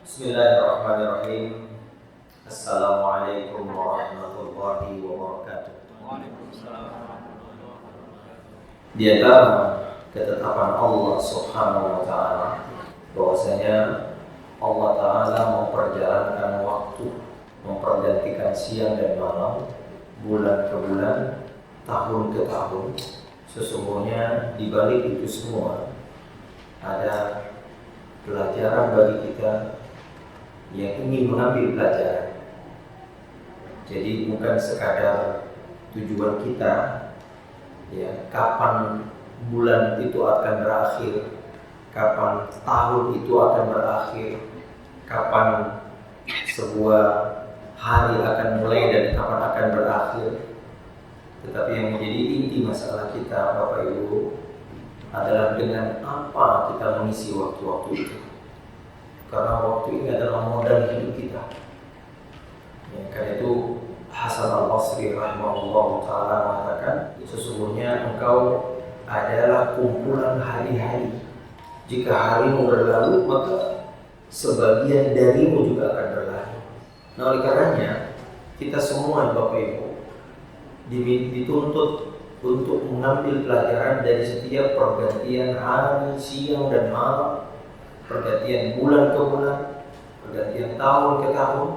Bismillahirrahmanirrahim. Assalamualaikum warahmatullahi wabarakatuh. Di antara ketetapan Allah Subhanahu wa taala bahwasanya Allah taala memperjalankan waktu, mempergantikan siang dan malam, bulan ke bulan, tahun ke tahun. Sesungguhnya di balik itu semua ada pelajaran bagi kita yang ingin mengambil pelajaran. Jadi bukan sekadar tujuan kita, ya, kapan bulan itu akan berakhir, kapan tahun itu akan berakhir, kapan sebuah hari akan mulai dan kapan akan berakhir. Tetapi yang menjadi inti masalah kita, Bapak Ibu, adalah dengan apa kita mengisi waktu-waktu itu. Karena waktu ini adalah modal hidup kita. Ya, karena itu Hasan al-Basri rahimahullah ta'ala mengatakan, sesungguhnya engkau adalah kumpulan hari-hari. Jika harimu berlalu, maka sebagian darimu juga akan berlalu. Nah, oleh karenanya kita semua, Bapak Ibu, dituntut untuk mengambil pelajaran dari setiap pergantian hari, siang dan malam, pergantian bulan ke bulan, pergantian tahun ke tahun,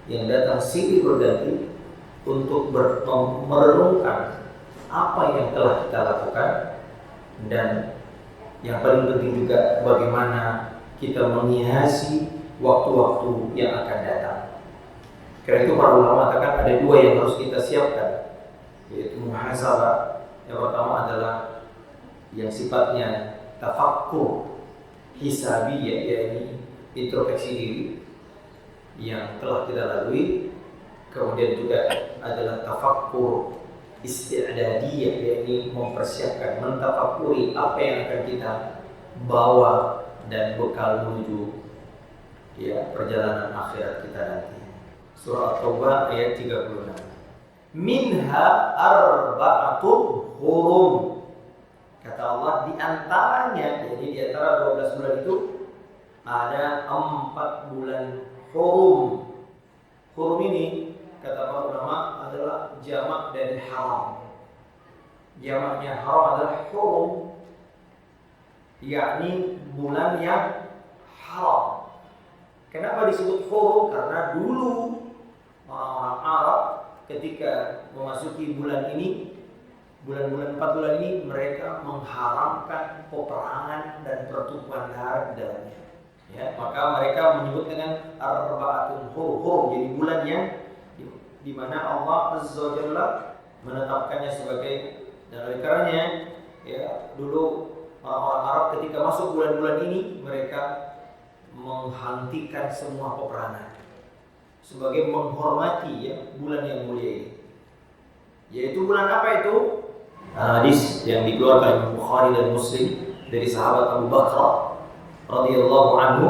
yang datang silih berganti, untuk merenungkan apa yang telah kita lakukan, dan yang paling penting juga bagaimana kita menghiasi waktu-waktu yang akan datang. Karena itu para ulama katakan ada dua yang harus kita siapkan, yaitu muhasabah. Yang pertama adalah yang sifatnya tafakkur hisabi, yaitu introspeksi diri yang telah kita lalui. Kemudian juga adalah tafakkur isti'dadiyah, yaitu mempersiapkan, mentafakuri apa yang akan kita bawa dan bekal menuju, ya, perjalanan akhirat kita nanti. Surah At-Taubah ayat 36. Minha arba'atun hurum. Kata Allah, di antaranya, jadi di antara 12 bulan itu ada 4 bulan hurum. Hurum ini, kata para ulama, adalah jamak dari haram. Jamaknya haram adalah hurum, yakni bulan yang haram. Kenapa disebut hurum? Karena dulu orang-orang Arab ketika memasuki bulan ini, bulan-bulan 4 bulan ini, mereka mengharamkan peperangan dan pertumpahan darah di dalamnya. Ya, maka mereka menyebut dengan arba'atun hurum, jadi bulan yang di mana Allah Azza wa Jalla menetapkannya sebagai, dan oleh karenanya, ya, dulu orang-orang Arab ketika masuk bulan-bulan ini, mereka menghentikan semua peperangan sebagai menghormati, ya, bulan yang mulia ini. Yaitu bulan apa itu? Hadis yang dikeluarkan Bukhari dan Muslim dari sahabat Abu Bakar radhiyallahu anhu,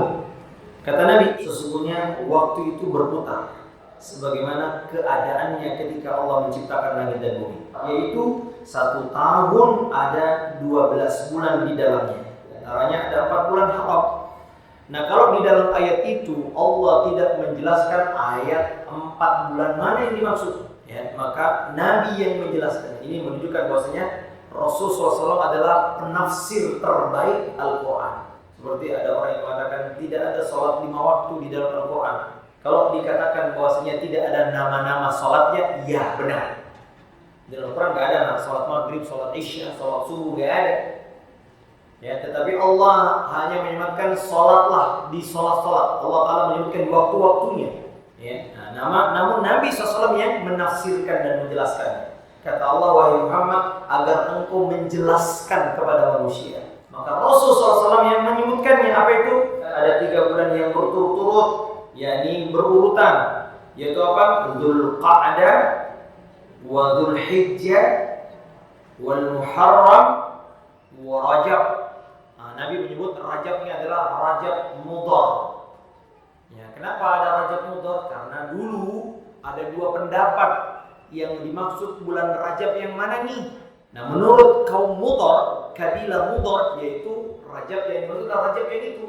kata Nabi, sesungguhnya waktu itu berputar sebagaimana keadaannya ketika Allah menciptakan langit dan bumi, yaitu 1 tahun ada 12 bulan di dalamnya. Antaranya ada 4 bulan haram. Nah, kalau di dalam ayat itu Allah tidak menjelaskan ayat 4 bulan mana yang dimaksud, ya, maka Nabi yang menjelaskan. Ini menunjukkan bahwasanya Rasulullah SAW adalah penafsir terbaik Al-Quran. Seperti ada orang yang mengatakan tidak ada sholat 5 waktu di dalam Al-Quran. Kalau dikatakan bahwasanya tidak ada nama-nama sholatnya, ya benar. Di dalam Al-Quran nggak ada sholat maghrib, sholat isya, sholat subuh, nggak ada. Ya, tetapi Allah hanya menyebutkan sholatlah di sholat-sholat. Allah Taala menyebutkan waktu-waktunya. Ya, namun Nabi SAW yang menafsirkan dan menjelaskan. Kata Allah, wahai Muhammad, agar engkau menjelaskan kepada manusia. Maka Rasulullah SAW yang menyebutkannya, apa itu? Ada 3 bulan yang berturut-turut, yakni berurutan, yaitu apa? Dzulqa'dah, wa Dzulhijjah, wal Muharram, wa Rajab. Nabi menyebut Rajab ini adalah Rajab Mudhar. Ya, kenapa ada Rajab Mudhar? Karena dulu ada 2 pendapat yang dimaksud bulan Rajab yang mana nih? Nah, menurut kaum Mudhar, kabilah Mudhar, yaitu Rajab yang dimaksud Rajab yang itu.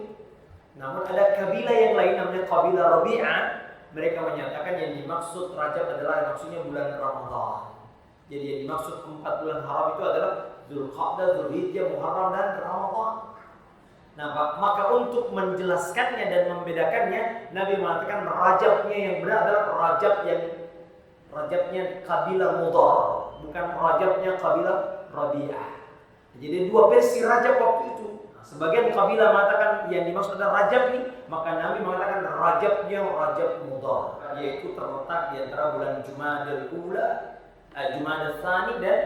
Namun ada kabilah yang lain namanya kabilah Rabi'ah, mereka menyatakan yang dimaksud Rajab adalah maksudnya bulan Ramadan. Jadi yang dimaksud 4 bulan haram itu adalah Dzulqa'dah, Dzulhijjah, Muharram dan Ramadan. Nah, maka untuk menjelaskannya dan membedakannya, Nabi mengatakan Rajabnya yang benar adalah Rajabnya kabilah Mudhar, bukan Rajabnya kabilah Rabi'ah. Jadi dua versi Rajab waktu itu. Sebagian kabilah mengatakan yang dimaksud adalah Rajab nih, maka Nabi mengatakan Rajabnya Rajab Mudhar, yaitu terletak di antara bulan Jumadil Ula, Jumadil Tsani dan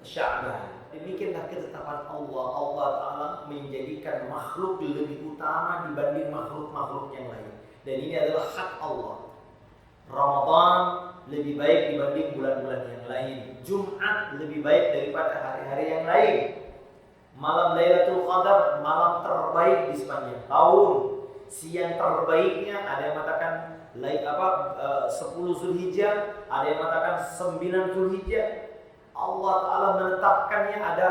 Sya'ban. Demikianlah ketetapan Allah. Allah Ta'ala menjadikan makhluk lebih utama dibanding makhluk-makhluk yang lain. Dan ini adalah hak Allah. Ramadan lebih baik dibanding bulan-bulan yang lain. Jumat lebih baik daripada hari-hari yang lain. Malam Lailatul Qadar, malam terbaik di sepanjang tahun. Siang terbaiknya ada yang mengatakan 10 Zulhijjah, ada yang mengatakan 9 Zulhijjah. Allah Ta'ala menetapkannya ada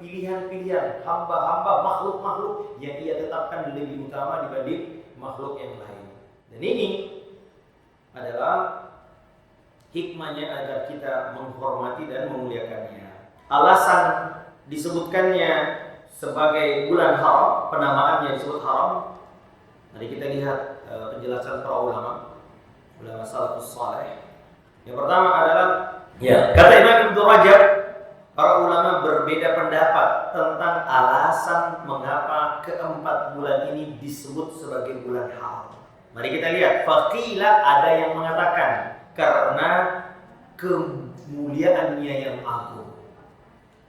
pilihan-pilihan hamba-hamba makhluk-makhluk yang ia tetapkan lebih utama dibanding makhluk yang lain. Dan ini adalah hikmahnya agar kita menghormati dan memuliakannya. Alasan disebutkannya sebagai bulan haram, penamaannya disebut haram. Mari kita lihat penjelasan para ulama salafus saleh. Yang pertama adalah kata Imam Ibnu Rajab, para ulama berbeda pendapat tentang alasan mengapa keempat bulan ini disebut sebagai bulan haram. Mari kita lihat. Faqila, ada yang mengatakan karena kemuliaannya yang agung.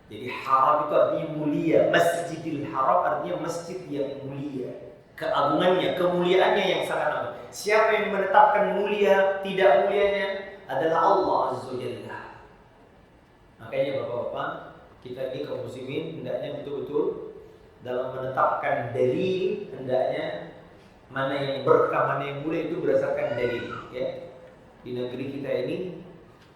Jadi haram itu artinya mulia. Masjidil Haram artinya masjid yang mulia. Keagungannya, kemuliaannya yang sangat agung. Siapa yang menetapkan mulia, tidak mulianya adalah Allah Azza wa Jalla. Makanya Bapak-bapak, kita ini kaum muslimin hendaknya betul-betul dalam menetapkan dalil, hendaknya mana yang berkah, mana yang mulia itu berdasarkan dalil, ya. Di negeri kita ini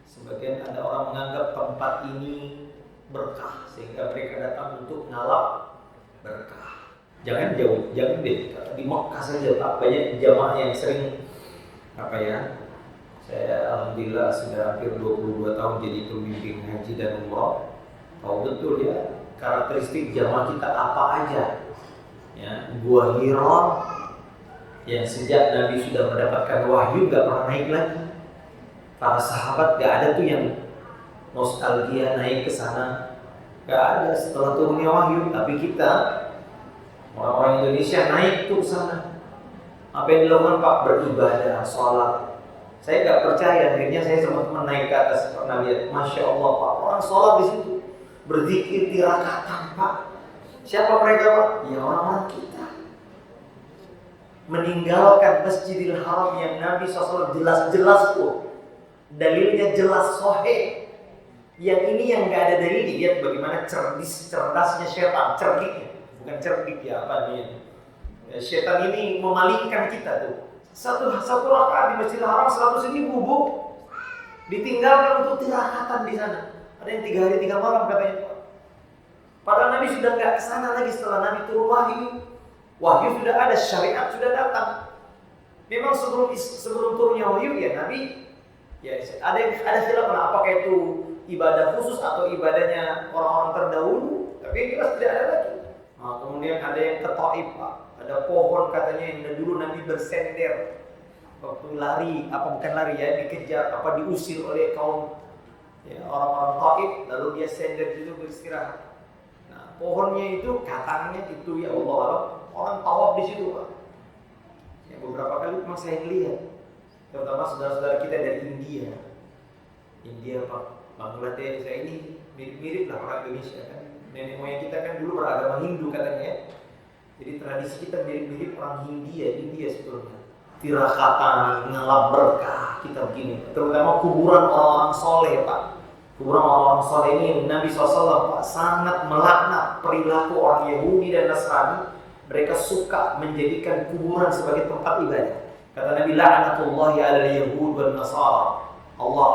sebagian ada orang menganggap tempat ini berkah sehingga mereka datang untuk ngalap berkah. Jangan jauh, jangan di Mekah saja Pak, banyak jamaah yang sering saya alhamdulillah sudah hampir 22 tahun jadi pemimpin haji dan umrah. Tahu betul ya karakteristik jamaah kita apa aja. Ya, Gua Hira yang sejak Nabi sudah mendapatkan wahyu gak pernah naik lagi. Para sahabat gak ada tuh yang nostalgia naik ke sana. Gak ada setelah turunnya wahyu. Tapi kita orang-orang Indonesia naik tuh ke sana. Apa yang dilakukan Pak? Beribadah, sholat. Saya nggak percaya, akhirnya saya sama teman naik ke atas, pernah lihat, Masya Allah Pak, orang sholat di situ, berzikir tirakatan Pak. Siapa mereka Pak? Ya orang-orang kita. Meninggalkan Masjidil Haram yang Nabi SAW jelas-jelas tuh, dalilnya jelas sahih. Yang ini yang nggak ada dalil, lihat bagaimana cerdasnya setan, cerdiknya, bukan cerdik ya apa nih? Setan ini memalingkan kita tuh. Satu rakaat di Masjidil Haram 100.000 Bu. Ditinggalkan untuk tirakatan di sana. Ada yang 3 hari 3 malam katanya. Padahal Nabi sudah nggak kesana lagi setelah Nabi turun wahyu. Wahyu sudah ada, syariat sudah datang. Memang sebelum turunnya wahyu ya Nabi ya ada khilaf apakah itu ibadah khusus atau ibadahnya orang-orang terdahulu. Tapi yang jelas tidak ada lagi. Nah, kemudian ada yang ke Taif Pak. Ada pohon katanya yang dulu Nabi bersender waktu lari, bukan lari ya, dikejar, diusir oleh kaum orang-orang Taif, lalu dia sender dulu beristirahat. Nah, pohonnya itu katanya itu ya Allah, orang tawaf di situ Pak. Ya, beberapa kali memang saya lihat, terutama saudara-saudara kita dari India Pak, Bangladesh, ini mirip-mirip lah orang Indonesia kan. Nenek moyang kita kan dulu beragama Hindu katanya ya. Jadi tradisi kita mirip-mirip orang India sebetulnya. Tirakatan, ngelap berkah, kita begini. Terutama kuburan orang-orang soleh Pak. Kuburan orang-orang soleh ini Nabi SAW Pak sangat melaknat perilaku orang Yahudi dan Nasrani. Mereka suka menjadikan kuburan sebagai tempat ibadah. Kata Nabi, la'natullahi 'alal yahud wal nasara. Allah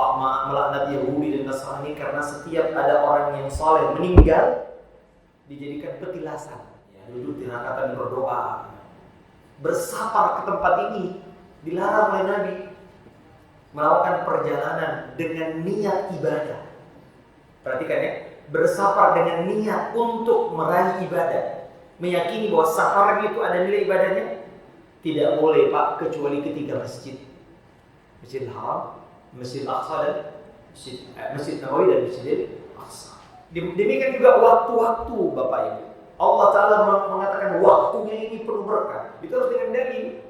melaknat Yahudi dan Nasrani karena setiap ada orang yang soleh meninggal dijadikan petilasan. Duduk tirakatan berdoa. bersafar ke tempat ini dilarang oleh Nabi. Melakukan perjalanan dengan niat ibadah. Perhatikan ya, bersafar dengan niat untuk meraih ibadah. Meyakini bahwa safar itu ada nilai ibadahnya. Tidak boleh Pak, kecuali ketiga masjid. Masjidil Haram, Masjidil Aqsa dan Masjid Nabawi dan Masjidil Aqsa. Demikian juga waktu-waktu Bapak Ibu. Allah Ta'ala mengatakan waktunya ini penuh berkah. Itu harus dengan dalil.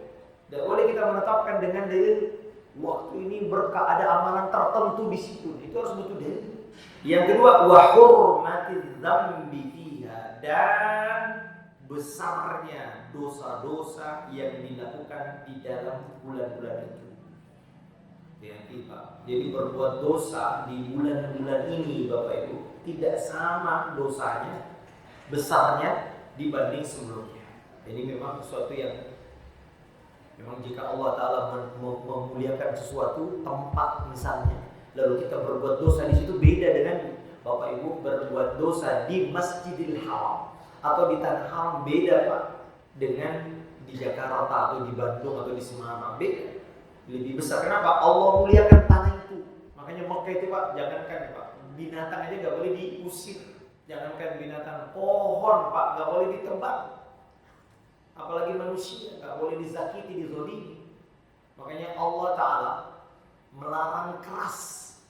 Dan boleh kita menetapkan dengan dalil waktu ini berkah, ada amalan tertentu di situ. Itu harus butuh dalil. Yang kedua, wa hurmatiz dzambi fiha, dan besarnya dosa-dosa yang dilakukan di dalam bulan-bulan itu. Hati-hati Pak. Jadi berbuat dosa di bulan-bulan ini Bapak Ibu tidak sama dosanya, besarnya dibanding sebelumnya. Ini memang sesuatu yang memang jika Allah Ta'ala memuliakan sesuatu tempat misalnya, lalu kita berbuat dosa di situ, beda dengan Bapak Ibu berbuat dosa di Masjidil Haram atau di Tanah Haram, beda Pak dengan di Jakarta atau di Bandung atau di Semarang, beda, lebih besar. Kenapa? Allah muliakan tanah itu. Makanya Mekah itu Pak, jangankan Pak, binatang aja nggak boleh diusir, jangankan binatang, pohon Pak nggak boleh ditebang. Apalagi manusia, nggak boleh dizakiti, dizolimi. Makanya Allah Ta'ala melarang keras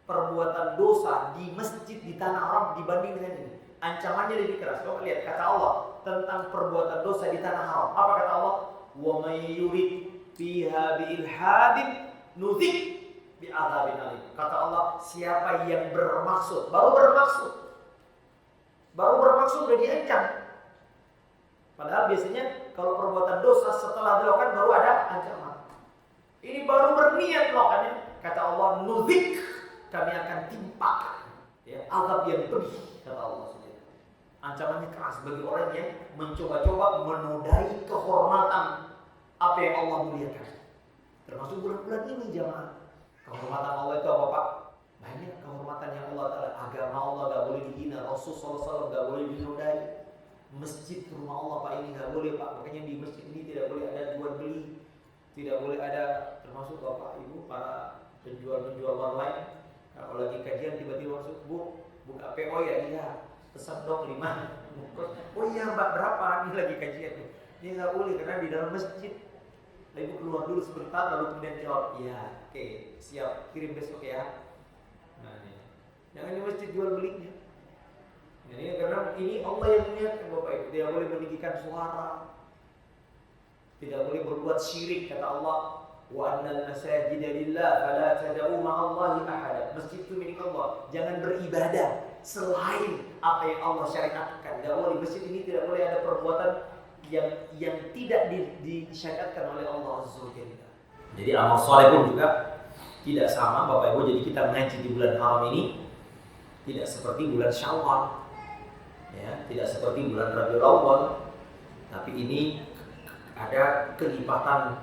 perbuatan dosa di masjid di Tanah Haram dibanding dengan ini. Ancamannya lebih keras. Coba lihat kata Allah tentang perbuatan dosa di Tanah Haram. Apa kata Allah? Wa may yurid fiha bi ilhadin nudzik bi adzabin alim. Kata Allah, siapa yang bermaksud, baru bermaksud udah diancam. Padahal biasanya kalau perbuatan dosa setelah dilakukan baru ada ancaman. Ini baru berniat melakukannya. Kata Allah, nudzik, kami akan timpakan ya, azab yang pedih, kata Allah. Ancamannya keras bagi orang yang mencoba-coba menodai kehormatan apa yang Allah muliakan. Termasuk bulan-bulan ini jamaah. Kehormatan Allah itu apa Pak? Banyak kehormatan yang Allah Ta'ala. Agama Allah gak boleh dihina, Rasulullah SAW gak boleh dinodai. Masjid rumah Allah Pak ini nggak boleh Pak. Makanya di masjid ini tidak boleh ada jual beli, tidak boleh ada, termasuk Bapak Ibu para penjual online. Kalau lagi kajian tiba-tiba masuk, Bu, buka PO ya? Iya, pesan dong 5. Oh iya Mbak, berapa? Ini lagi kajian. Ini nggak boleh karena di dalam masjid. Ibu keluar dulu sebentar lalu kemudian jawab, iya, oke, siap, kirim besok ya. Nah, ini. Jangan di masjid jual belinya. Ini karena ini Allah yang mengingatkan Bapak Ibu, tidak boleh meninggikan suara, tidak boleh berbuat syirik. Kata Allah, wa annal masajida lillah fala tad'u ma'allahi ahada. Masjid itu milik Allah, jangan beribadah selain apa yang Allah syariatkan. Tidak boleh, masjid ini tidak boleh ada perbuatan yang tidak disyariatkan oleh Allah Azza wa Jalla. Jadi amal soleh pun juga tidak sama Bapak Ibu. Jadi kita mengaji di bulan haram ini tidak seperti bulan Syawal. Ya, tidak seperti bulan Rabiul Awwal, tapi ini ada kelipatan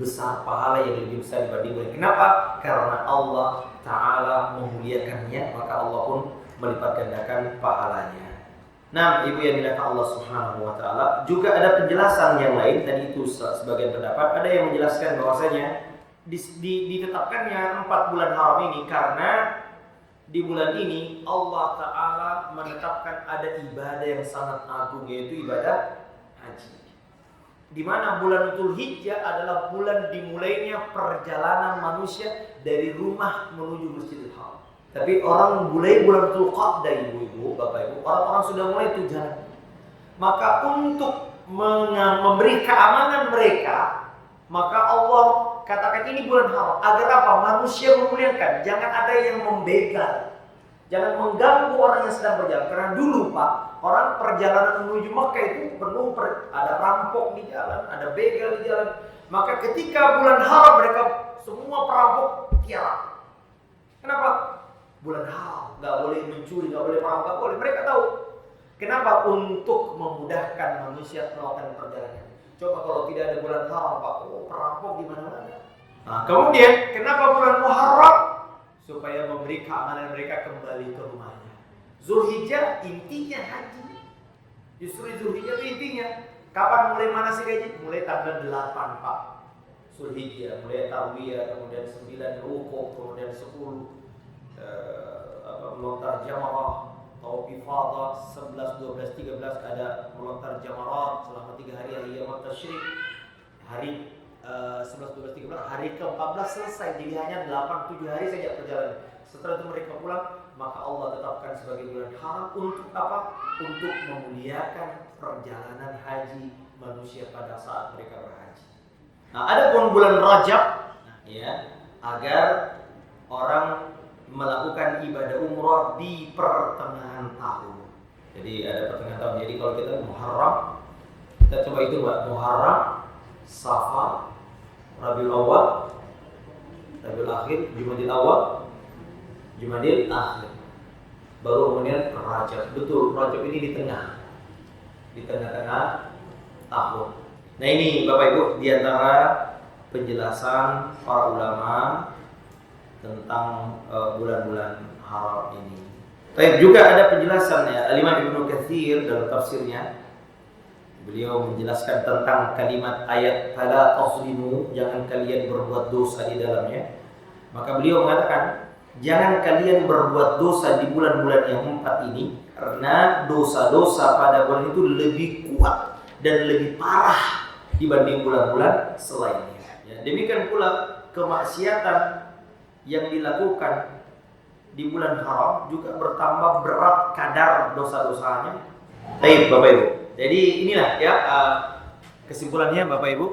besar pahala yang lebih besar dibanding bulan. Kenapa? Karena Allah Ta'ala memuliakannya, maka Allah pun melipat gandakan pahalanya. Nah, Ibu yang dimuliakan Allah Subhanahu wa Ta'ala, juga ada penjelasan yang lain. Tadi itu sebagian pendapat, ada yang menjelaskan bahwasanya ditetapkannya 4 bulan haram ini karena di bulan ini Allah Ta'ala menetapkan ada ibadah yang sangat agung, yaitu ibadah haji. Di mana bulan Dzulhijjah adalah bulan dimulainya perjalanan manusia dari rumah menuju Masjidil Haram. Tapi orang mulai bulan Dzulqa'dah, ibu-ibu, bapak ibu, orang-orang sudah mulai itu jalan. Maka untuk memberi keamanan mereka, maka Allah katakan ini bulan haram. Agar apa? Manusia memuliakan. Jangan ada yang membegal. Jangan mengganggu orang yang sedang berjalan. Karena dulu Pak, orang perjalanan menuju Mekah itu penuh, ada rampok di jalan, ada begal di jalan. Maka ketika bulan haram mereka semua perampok tiara. Kenapa? Bulan haram, nggak boleh mencuri, nggak boleh perampok, nggak boleh. Mereka tahu. Kenapa? Untuk memudahkan manusia melakukan perjalanan. Coba kalau tidak ada bulan haram Pak, perampok di mana-mana. Nah, kemudian kenapa bulan Muharram? Supaya memberi keamanan mereka kembali ke rumahnya. Dzulhijjah intinya haji. Justru Dzulhijjah itu intinya. Kapan mulai manasik haji? Mulai tanggal 8 Pak Zulhijjah, mulai tarwiyah, kemudian 9 rukuk, kemudian 10 melontar jamarah, tawaf ifadah, 11, 12, 13 ada melontar jamarat selama 3 hari ayyamut tasyrik. Hari 11, 12, 13 hari ke-14 selesai, jadi hanya 8, 7 hari saja perjalanan. Setelah itu mereka pulang, maka Allah tetapkan sebagai bulan haram untuk apa? Untuk memuliakan perjalanan haji manusia pada saat mereka berhaji. Nah, ada pun bulan Rajab, ya, agar orang melakukan ibadah umrah di pertengahan tahun. Jadi ada pertengahan tahun. Jadi kalau kita Muharram, kita coba itu Mbak, Muharram, Safar, Rabiul Awal, Rabiul Akhir, Jumadil Awal, Jumadil Akhir. Baru kemudian Rajab. Betul, Rajab ini di tengah-tengah tahun. Nah ini Bapak Ibu diantara penjelasan para ulama tentang bulan-bulan haram ini. Tapi juga ada penjelasannya. Al-Imam Ibnu Katsir dalam tafsirnya, beliau menjelaskan tentang kalimat ayat fala tazlimu, jangan kalian berbuat dosa di dalamnya. Maka beliau mengatakan, jangan kalian berbuat dosa di bulan-bulan yang 4 ini, karena dosa-dosa pada bulan itu lebih kuat dan lebih parah dibanding bulan-bulan selainnya. Ya, demikian pula kemaksiatan yang dilakukan di bulan haram juga bertambah berat kadar dosa-dosanya. Baik Bapak Ibu. Jadi inilah ya kesimpulannya Bapak Ibu,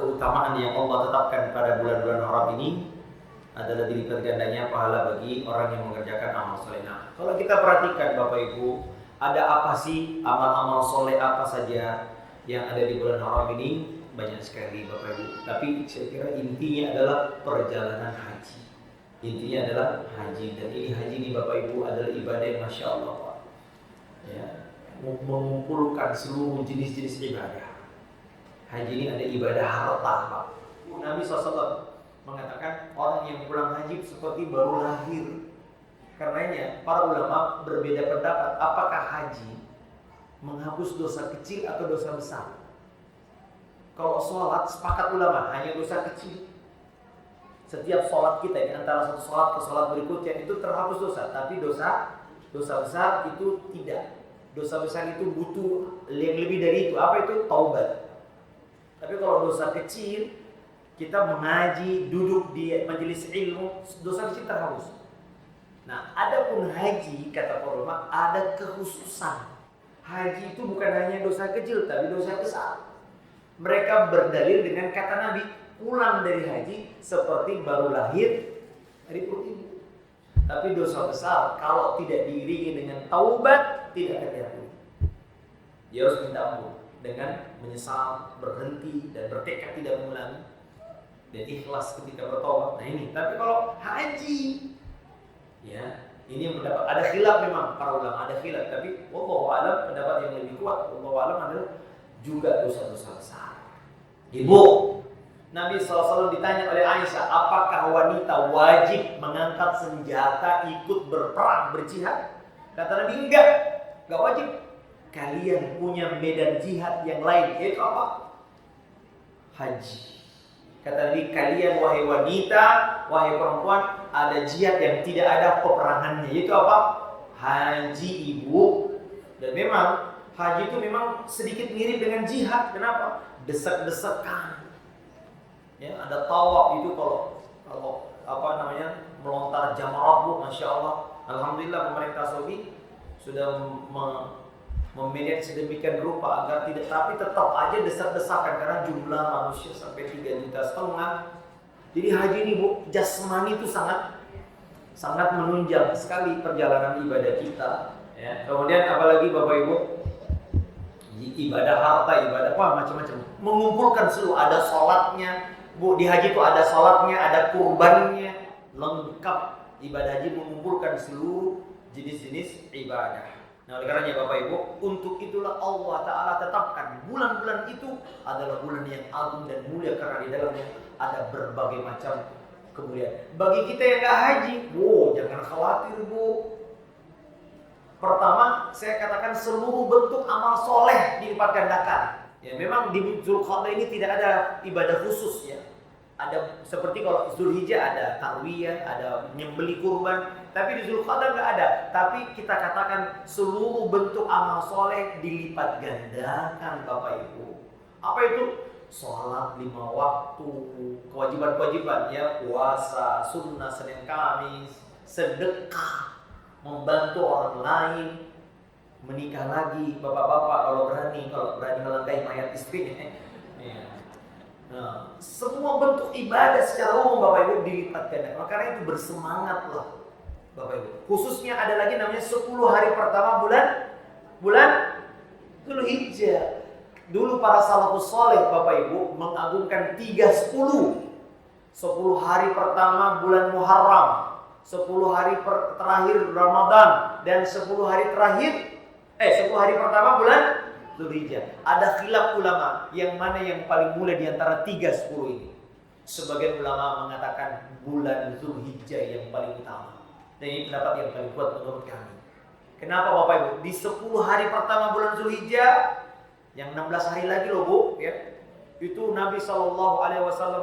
keutamaan yang Allah tetapkan pada bulan-bulan haram ini adalah dilipat gandanya pahala bagi orang yang mengerjakan amal soleh. Nah, kalau kita perhatikan Bapak Ibu, ada apa sih amal-amal soleh apa saja yang ada di bulan haram ini? Banyak sekali Bapak Ibu. Tapi saya kira intinya adalah perjalanan haji. Intinya adalah haji, dan ini haji ini Bapak Ibu adalah ibadah yang Masya Allah Pak. Ya, mengumpulkan seluruh jenis-jenis ibadah. Haji ini ada ibadah harta Pak. Nabi SAW mengatakan orang yang pulang haji seperti baru lahir. Karenanya para ulama berbeda pendapat apakah haji menghapus dosa kecil atau dosa besar. Kalau sholat sepakat ulama hanya dosa kecil. Setiap sholat kita ini antara satu sholat ke sholat berikutnya itu terhapus dosa, tapi dosa besar itu tidak. Dosa besar itu butuh yang lebih dari itu. Apa itu? Taubat. Tapi kalau dosa kecil, kita mengaji, duduk di majelis ilmu, dosa kecil terhapus. Nah, adapun haji kata para ulama ada kekhususan. Haji itu bukan hanya dosa kecil, tapi dosa besar. Mereka berdalil dengan kata Nabi, pulang dari haji seperti baru lahir dari perut ibu. Tapi dosa besar kalau tidak diiringi dengan taubat tidak akan diampuni. Dia harus minta ampun dengan menyesal, berhenti dan bertekad tidak mengulangi dan ikhlas ketika bertobat. Nah ini. Tapi kalau haji, ya ini yang mendapat ada khilaf memang para ulama ada khilaf. Tapi wallahu a'lam pendapat yang lebih kuat wallahu a'lam adalah juga dosa-dosa besar. Ibu, Nabi SAW ditanya oleh Aisyah, apakah wanita wajib mengangkat senjata ikut berperang, berjihad? Kata Nabi, enggak wajib. Kalian punya medan jihad yang lain, yaitu apa? Haji. Kata Nabi, kalian wahai wanita, wahai perempuan, ada jihad yang tidak ada peperangannya, yaitu apa? Haji ibu. Dan memang haji itu memang sedikit mirip dengan jihad. Kenapa? Desak-desakan. Ya, ada tawaf itu kalau apa namanya melontar jamarat Bu, Masya Allah. Alhamdulillah pemerintah Saudi sudah memanage sedemikian rupa agar tidak, tapi tetap aja desak-desakan karena jumlah manusia sampai 3,5 juta. Jadi haji ini Bu, jasmani itu sangat menunjang sekali perjalanan ibadah kita. Ya. Kemudian apalagi Bapak Ibu, ibadah harta, ibadah apa macam-macam, mengumpulkan seluruh, ada sholatnya Bu, di haji itu ada sholatnya, ada kurbannya, lengkap. Ibadah haji mengumpulkan seluruh jenis-jenis ibadah. Nah oleh karenanya Bapak Ibu, untuk itulah Allah Ta'ala tetapkan bulan-bulan itu adalah bulan yang agung dan mulia karena di dalamnya ada berbagai macam kemuliaan. Bagi kita yang gak haji, jangan khawatir Bu. Pertama, saya katakan seluruh bentuk amal soleh dilipat gandakan. Ya, memang di Zulqa'dah ini tidak ada ibadah khusus ya. Ada seperti kalau Zulhijjah ada tarwiyah, ada menyembelih kurban, tapi di Zulqa'dah nggak ada. Tapi kita katakan seluruh bentuk amal soleh dilipat gandakan, Bapak Ibu. Apa itu? Sholat 5 waktu, kewajiban-kewajiban ya, puasa, sunnah Senin Kamis, sedekah, membantu orang lain, menikah lagi, bapak-bapak kalau berani melangkahi mayat istrinya. Ya. Nah, semua bentuk ibadah secara umum Bapak Ibu dilipat gandakan. Karena itu bersemangatlah Bapak Ibu. Khususnya ada lagi namanya 10 hari pertama bulan Dzulhijjah. Dulu para salafus saleh Bapak Ibu mengagungkan 3-10. 10 hari pertama bulan Muharram, 10 hari terakhir Ramadan, dan 10 hari pertama bulan Dzulhijjah. Ada khilaf ulama yang mana yang paling mulia di antara 3-10 ini. Sebagian ulama mengatakan bulan Dzulhijjah yang paling utama. Dan ini pendapat yang paling kuat menurut kami. Kenapa Bapak Ibu? Di 10 hari pertama bulan Dzulhijjah, yang 16 hari lagi loh Bu, ya. Itu Nabi SAW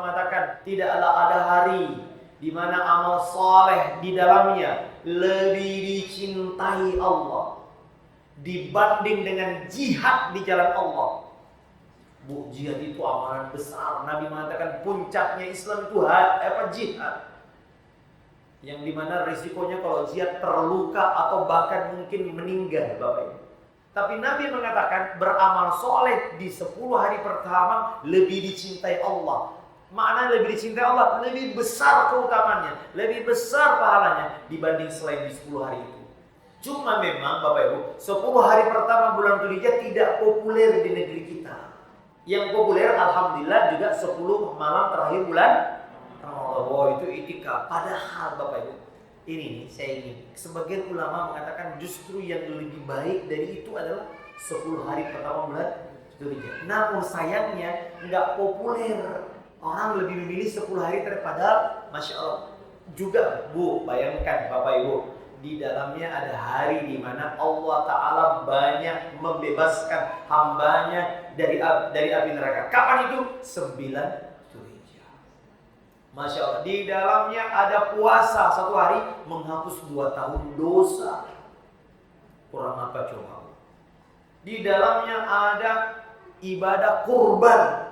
mengatakan tidaklah ada hari di mana amal soleh di dalamnya lebih dicintai Allah dibanding dengan jihad di jalan Allah. Bu, jihad itu amalan besar. Nabi mengatakan puncaknya Islam itu jihad. Yang dimana risikonya kalau jihad terluka atau bahkan mungkin meninggal Bapak Ibu. Tapi Nabi mengatakan beramal soleh di 10 hari pertama lebih dicintai Allah. Makna lebih dicintai Allah, lebih besar keutamaannya, lebih besar pahalanya dibanding selain di 10 hari itu. Cuma memang Bapak Ibu, 10 hari pertama bulan Dzulhijjah tidak populer di negeri kita. Yang populer alhamdulillah juga 10 malam terakhir bulan Ramadan. Oh, itu itikaf. Padahal Bapak Ibu, ini saya ingin, sebagian ulama mengatakan justru yang lebih baik dari itu adalah 10 hari pertama bulan Dzulhijjah. Namun sayangnya nggak populer. Orang lebih memilih 10 hari daripada Masya Allah. Juga Bu, bayangkan Bapak Ibu, di dalamnya ada hari di mana Allah Ta'ala banyak membebaskan hambanya dari api neraka. Kapan itu? 9 Masya Allah, di dalamnya ada puasa 1 hari menghapus 2 tahun dosa. Kurang apa coba? Di dalamnya ada ibadah kurban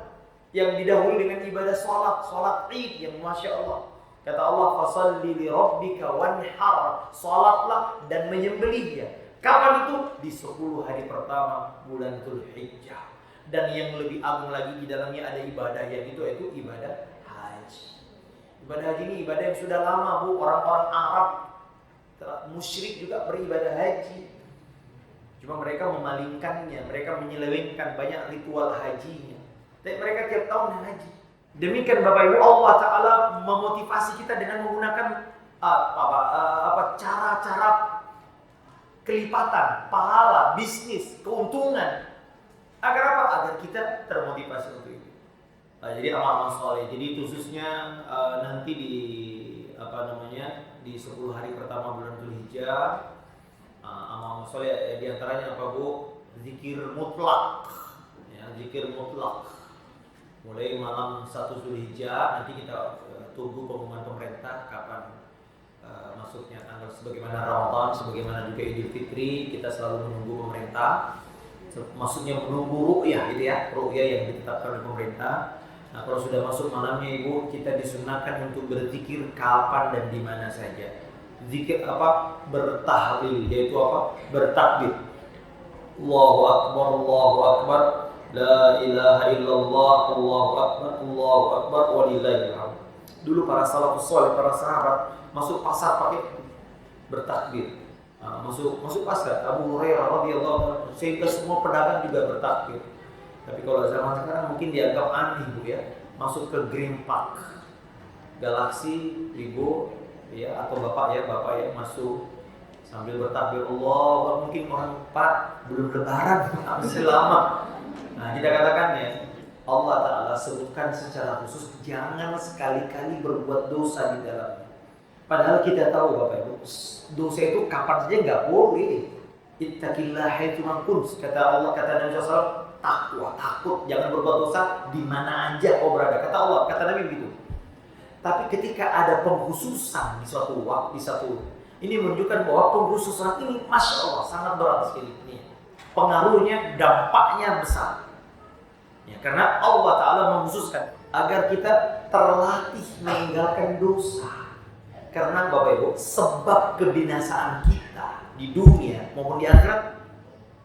yang didahului dengan ibadah sholat Id yang Masya Allah. Kata Allah, fasalli li rabbika wanhar, sholatlah dan menyembelihnya. Kapan itu? Di 10 hari pertama bulan Dzulhijjah. Dan yang lebih agung lagi di dalamnya ada ibadah yang itu ibadah haji. Ibadah haji ini ibadah yang sudah lama Bu. Orang-orang Arab musyrik juga beribadah haji. Cuma mereka memalingkannya, mereka menyelewengkan banyak ritual hajinya. Tapi mereka tiap tahun haji. Demikian Bapak Ibu, Allah Ta'ala memotivasi kita dengan menggunakan cara-cara kelipatan, pahala, bisnis, keuntungan. Agar apa? Agar kita termotivasi untuk itu. Jadi amal-amal soleh. Jadi khususnya nanti di 10 hari pertama bulan Dzulhijjah, amal soleh diantaranya apa Bu? Zikir mutlak, ya, zikir mutlak. Mulai malam 1 Dzulhijjah nanti kita tunggu pengumuman pemerintah kapan masuknya tanggal, sebagaimana Ramadan, sebagaimana juga Idul Fitri, kita selalu menunggu pemerintah. Maksudnya menunggu ru'yah gitu ya, ru'yah yang ditetapkan oleh pemerintah. Nah, kalau sudah masuk malamnya Ibu, kita disunahkan untuk berzikir kapan dan di mana saja. Zikir apa? Bertahlil, yaitu apa? Bertakbir. Allahu Akbar, Allahu Akbar, la ilaha illallah, Allahu Akbar, walillahil hamd. Dulu para salafus saleh, para sahabat masuk pasar pakai bertakbir. Masuk pasar, Abu Hurairah radhiyallahu anhu, sehingga semua pedagang juga bertakbir. Tapi kalau zaman sekarang mungkin dianggap aneh Bu ya. Masuk ke Green Park, Galaxy, Ibu ya, atau bapak ya masuk sambil bertakbir Allah. Mungkin orang Pak belum lebaran, masih lama. Nah, kita katakan ya, Allah Ta'ala sebutkan secara khusus jangan sekali-kali berbuat dosa di dalamnya. Padahal kita tahu Bapak Ibu, dosa itu kapan saja nggak boleh. Ittaqillah haitsu ma kunt. Kata Allah, kata Nabi SAW, takwa, takut, jangan berbuat dosa di mana aja kau berada. Kata Allah, kata Nabi begitu. Tapi ketika ada pengkhususan di suatu waktu, ini menunjukkan bahwa pengkhususan ini, masya Allah, sangat berat sekali. Ini pengaruhnya, dampaknya besar. Ya, karena Allah Ta'ala mengkhususkan agar kita terlatih meninggalkan dosa. Karena Bapak Ibu, sebab kebinasaan kita di dunia maupun di akhirat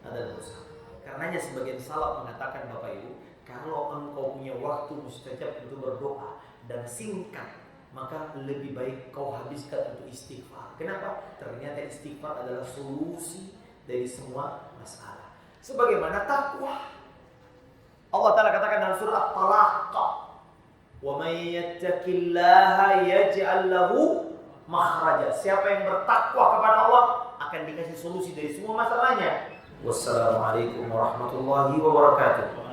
adalah dosa. Karenanya sebagian salaf mengatakan, Bapak Ibu, kalau engkau punya waktu mustajab untuk berdoa dan singkat, maka lebih baik kau habiskan untuk istighfar. Kenapa? Ternyata istighfar adalah solusi dari semua masalah. Sebagaimana takwa. Allah Ta'ala katakan dalam surah At-Talaq, "Wa may yattaqillaha yaj'al lahu makhraja." Siapa yang bertakwa kepada Allah akan dikasih solusi dari semua masalahnya. Wassalamualaikum warahmatullahi wabarakatuh.